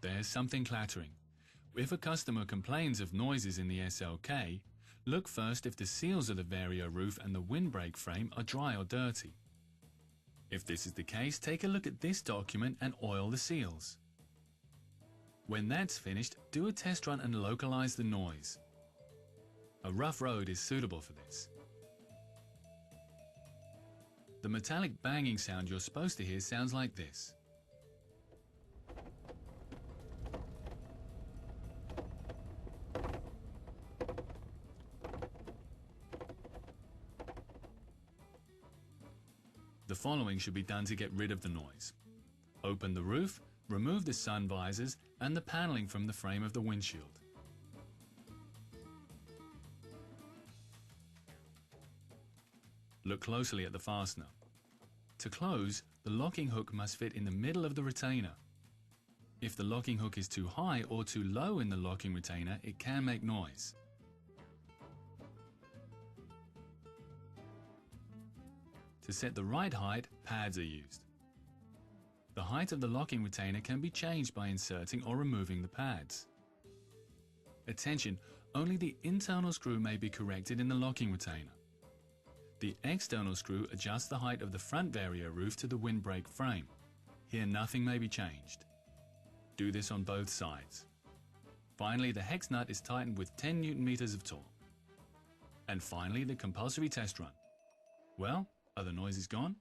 there's something clattering. If a customer complains of noises in the SLK, look first if the seals of the Vario roof and the windbreak frame are dry or dirty. If this is the case, take a look at this document and oil the seals. When that's finished, do a test run and localize the noise. A rough road is suitable for this. The metallic banging sound you're supposed to hear sounds like this. The following should be done to get rid of the noise. Open the roof, remove the sun visors and the paneling from the frame of the windshield. Look closely at the fastener. To close, the locking hook must fit in the middle of the retainer. If the locking hook is too high or too low in the locking retainer, it can make noise. To set the right height, pads are used. The height of the locking retainer can be changed by inserting or removing the pads. Attention, only the internal screw may be corrected in the locking retainer. The external screw adjusts the height of the front Vario roof to the windbreak frame. Here nothing may be changed. Do this on both sides. Finally, the hex nut is tightened with 10 Nm of torque. And finally, the compulsory test run. Well, are the noises gone?